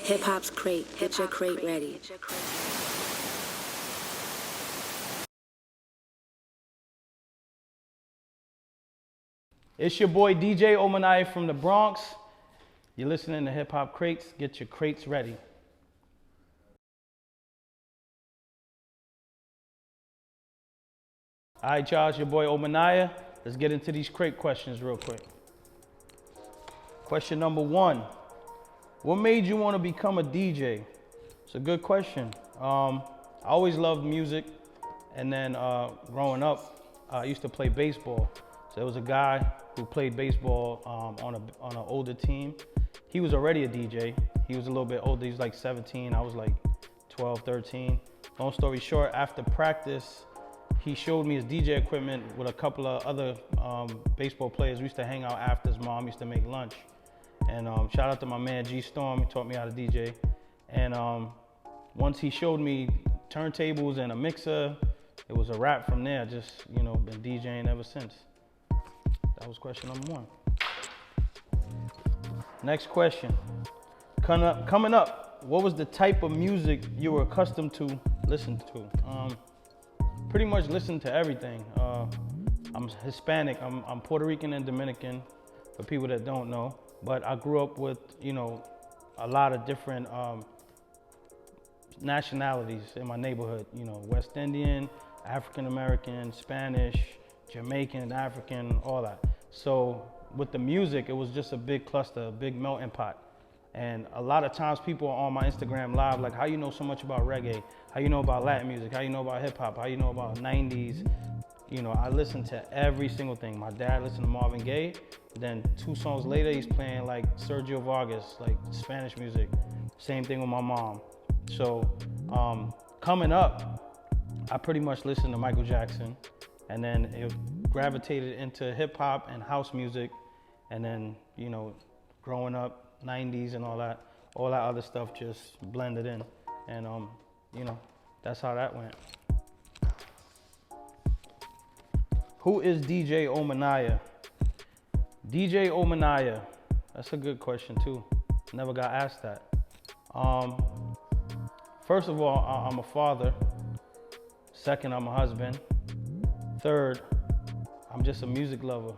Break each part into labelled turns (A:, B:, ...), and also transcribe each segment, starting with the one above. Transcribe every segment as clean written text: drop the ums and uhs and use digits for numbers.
A: Hip Hop's Crate. Get your crate ready.
B: It's your boy DJ Omanaya from the Bronx. You're listening to Hip Hop Crates. Get your crates ready. All right, y'all, it's your boy Omanaya. Let's get into these crate questions real quick. Question number 1. What made you want to become a DJ? It's a good question. I always loved music, and then growing up, I used to play baseball. So there was a guy who played baseball on an older team. He was already a DJ. He was a little bit older. He was like 17. I was like 12, 13. Long story short, after practice, he showed me his DJ equipment with a couple of other baseball players. We used to hang out after. His mom used to make lunch. And shout out to my man G Storm. He taught me how to DJ. And once he showed me turntables and a mixer, it was a wrap from there. Just, been DJing ever since. That was question number 1. Next question. Coming up, what was the type of music you were accustomed to listen to? Pretty much listen to everything. I'm Hispanic. I'm Puerto Rican and Dominican, for people that don't know. But I grew up with, a lot of different nationalities in my neighborhood. West Indian, African American, Spanish, Jamaican, African, all that. So with the music, it was just a big cluster, a big melting pot. And a lot of times people are on my Instagram live, like, how you know so much about reggae? How you know about Latin music? How you know about hip hop? How you know about 90s? I listen to every single thing. My dad listened to Marvin Gaye. Then 2 songs later, he's playing like Sergio Vargas, like Spanish music. Same thing with my mom. So coming up, I pretty much listened to Michael Jackson. And then it gravitated into hip hop and house music. And then, growing up, 90s and all that other stuff just blended in. And, that's how that went. Who is DJ Omanaya? DJ Omanaya, that's a good question too. Never got asked that. First of all, I'm a father. Second, I'm a husband. Third, I'm just a music lover.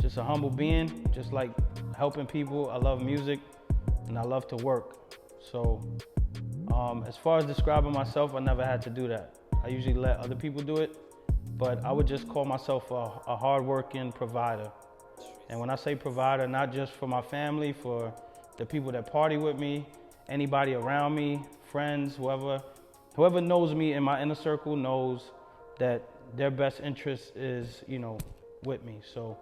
B: Just a humble being, just like helping people. I love music and I love to work. So as far as describing myself, I never had to do that. I usually let other people do it, but I would just call myself a hardworking provider. And when I say provider, not just for my family, for the people that party with me, anybody around me, friends, whoever knows me in my inner circle knows that their best interest is, with me. So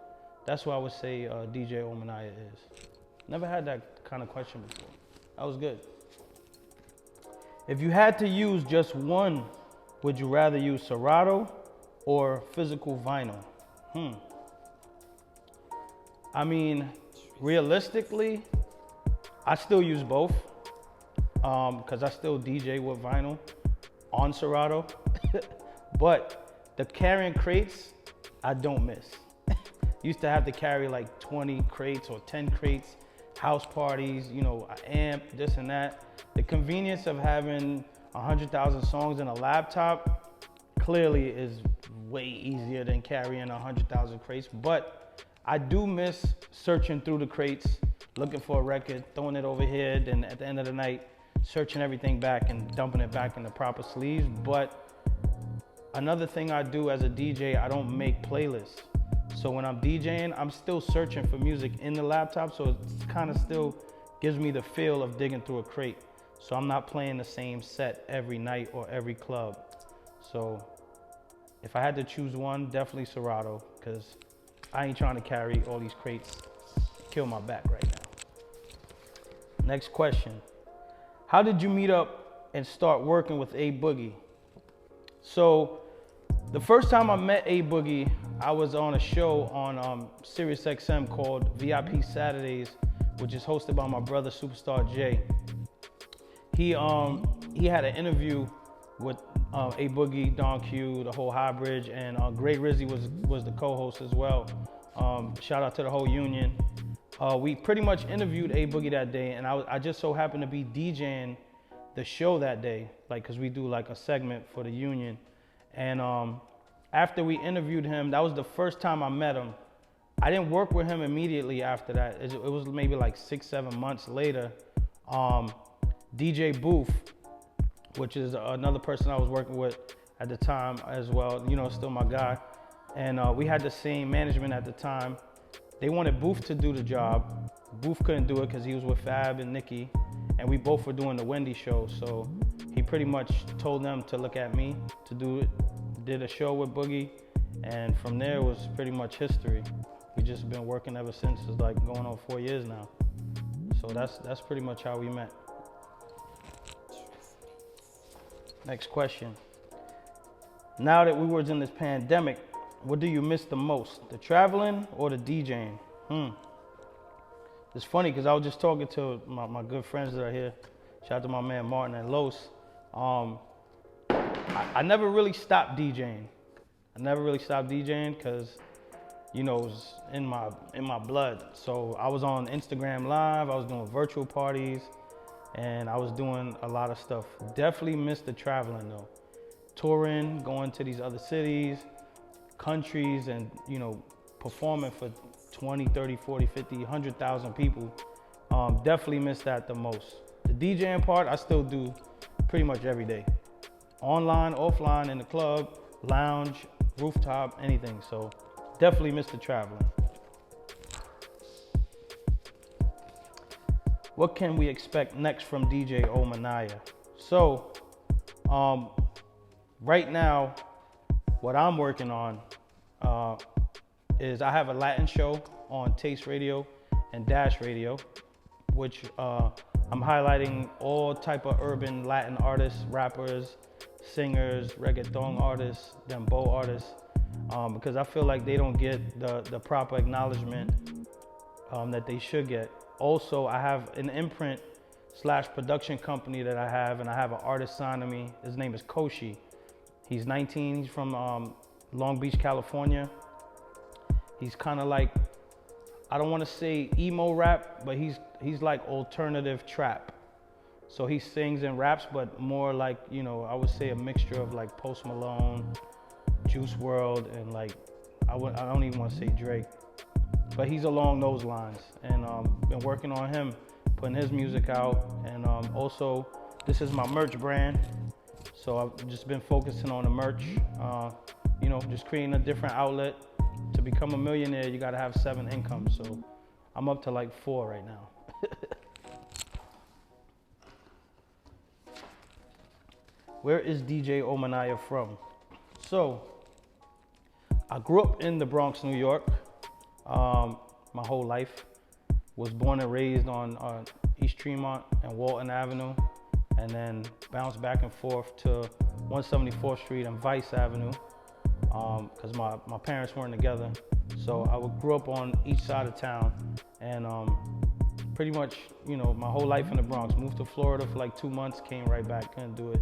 B: that's what I would say DJ Omanaya is. Never had that kind of question before. That was good. If you had to use just one, would you rather use Serato or physical vinyl? I mean, realistically, I still use both because I still DJ with vinyl on Serato. But the carrying crates, I don't miss. Used to have to carry like 20 crates or 10 crates, house parties, an amp, this and that. The convenience of having 100,000 songs in a laptop clearly is way easier than carrying 100,000 crates. But I do miss searching through the crates, looking for a record, throwing it over here, then at the end of the night, searching everything back and dumping it back in the proper sleeves. But another thing I do as a DJ, I don't make playlists. So when I'm DJing, I'm still searching for music in the laptop, so it kind of still gives me the feel of digging through a crate. So I'm not playing the same set every night or every club. So if I had to choose one, definitely Serato, because I ain't trying to carry all these crates, kill my back right now. Next question. How did you meet up and start working with A Boogie? So the first time I met A Boogie, I was on a show on Sirius XM called VIP Saturdays, which is hosted by my brother Superstar J. He had an interview with A Boogie, Don Q, the whole High Bridge, and Great Rizzy was the co-host as well. Shout out to the whole union. We pretty much interviewed A Boogie that day, and I just so happened to be DJing the show that day, like, cause we do like a segment for the union. And after we interviewed him, that was the first time I met him. I didn't work with him immediately after that. It was maybe like 6-7 months later. DJ Booth, which is another person I was working with at the time as well, you know, still my guy. And we had the same management at the time. They wanted Booth to do the job. Booth couldn't do it because he was with Fab and Nikki, and we both were doing the Wendy show. So he pretty much told them to look at me to do it. Did a show with Boogie, and from there it was pretty much history. We just been working ever since. It's like going on 4 years now. So that's pretty much how we met. Next question. Now that we were in this pandemic, what do you miss the most? The traveling or the DJing? It's funny because I was just talking to my good friends that are here. Shout out to my man Martin and Los. I never really stopped DJing. Because, you know, it was in my blood. So I was on Instagram Live, I was doing virtual parties, and I was doing a lot of stuff. Definitely missed the traveling though. Touring, going to these other cities, countries, and, you know, performing for 20, 30, 40, 50, 100,000 people. Definitely miss that the most. The DJing part, I still do pretty much every day. Online, offline, in the club, lounge, rooftop, anything. So definitely miss the traveling. What can we expect next from DJ Omanaya? So, right now, what I'm working on is I have a Latin show on Taste Radio and Dash Radio, which I'm highlighting all type of urban Latin artists, rappers, singers, reggaeton artists, dembow artists, because I feel like they don't get the proper acknowledgement that they should get. Also, I have an imprint / production company that I have, and I have an artist signed to me. His name is Koshi. He's 19, he's from Long Beach, California. He's kind of like, I don't want to say emo rap, but he's like alternative trap. So he sings and raps, but more like, you know, I would say a mixture of like Post Malone, Juice WRLD, and like, I don't even want to say Drake. But he's along those lines, and been working on him, putting his music out, and also this is my merch brand. So I've just been focusing on the merch, you know, just creating a different outlet. To become a millionaire, you gotta have 7 incomes. So I'm up to like 4 right now. Where is DJ Omanaya from? So I grew up in the Bronx, New York, my whole life. Was born and raised on East Tremont and Walton Avenue, and then bounced back and forth to 174th Street and Vice Avenue, because my parents weren't together. So I grew up on each side of town, and pretty much, you know, my whole life in the Bronx. Moved to Florida for like 2 months, came right back, couldn't do it.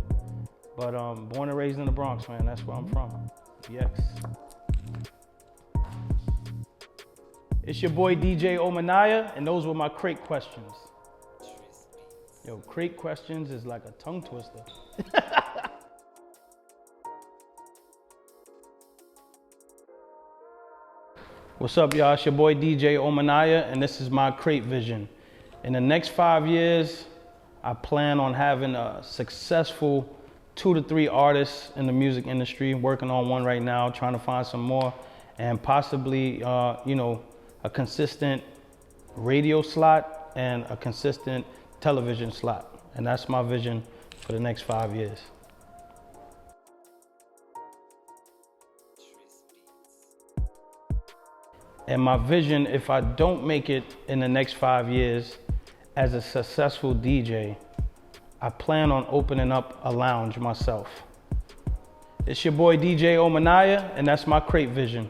B: But born and raised in the Bronx, man, that's where I'm from. Yes. It's your boy DJ Omanaya, and those were my crate questions. Yo, crate questions is like a tongue twister. What's up, y'all? It's your boy DJ Omanaya, and this is my crate vision. In the next 5 years, I plan on having a successful 2 to 3 artists in the music industry. Working on one right now, trying to find some more, and possibly, you know, a consistent radio slot and a consistent television slot. And that's my vision for the next 5 years. And my vision, if I don't make it in the next 5 years as a successful DJ, I plan on opening up a lounge myself. It's your boy DJ Omanaya, and that's my crate vision.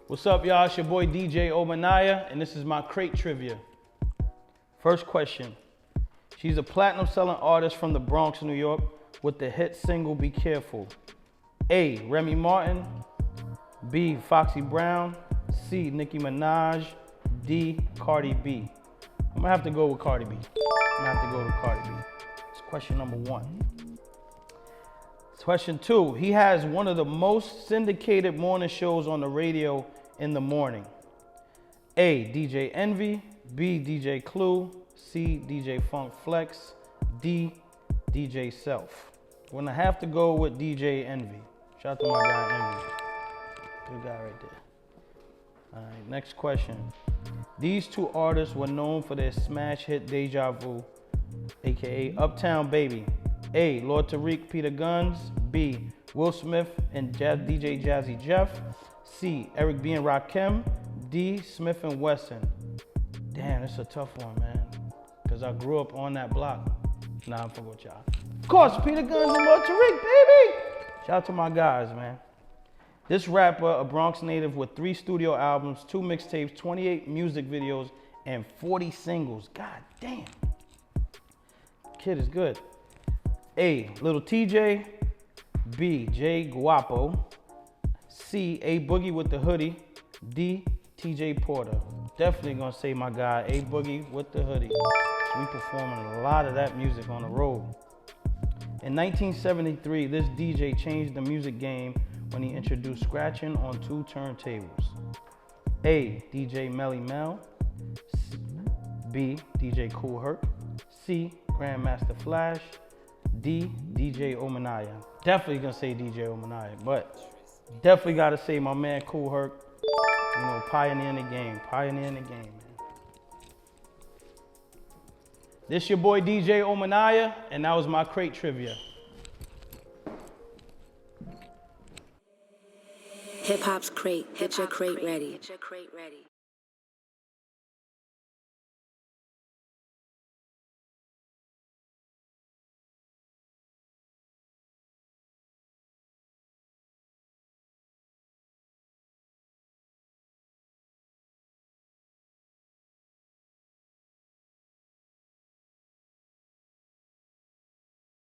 B: What's up, y'all? It's your boy DJ Omanaya, and this is my crate trivia. First question. She's a platinum selling artist from the Bronx, New York, with the hit single Be Careful. A. Remy Martin. B. Foxy Brown. C. Nicki Minaj. D. Cardi B. I'm gonna have to go with Cardi B. It's question number 1. Question 2. He has one of the most syndicated morning shows on the radio in the morning. A. DJ Envy. B. DJ Clue. C. DJ Funk Flex. D. DJ Self. We're gonna have to go with DJ Envy. Shout out to my guy Envy. Good guy right there. All right, next question. These two artists were known for their smash hit Deja Vu, aka Uptown Baby. A. Lord Tariq, Peter Guns. B. Will Smith and DJ Jazzy Jeff. C. Eric B. and Rakim. D. Smith and Wesson. Damn, it's a tough one, man. Cause I grew up on that block. Nah, I'm fucking with y'all. Of course, Peter Guns and Lord Tariq, baby! Shout out to my guys, man. This rapper, a Bronx native with 3 studio albums, 2 mixtapes, 28 music videos, and 40 singles. God damn. Kid is good. A. Little TJ. B. J. Guapo. C. A Boogie with the Hoodie. D. TJ Porter. Definitely gonna say my guy, A Boogie with the Hoodie. We performing a lot of that music on the road. In 1973, this DJ changed the music game when he introduced scratching on 2 turntables. A. DJ Melly Mel. B. DJ Kool Herc. C. Grandmaster Flash. D. DJ Omanaya. Definitely gonna say DJ Omanaya, but definitely gotta say my man Kool Herc. You know, pioneering the game, man. This your boy DJ Omanaya, and that was my crate trivia.
A: Hip hop's crate. Get your crate ready.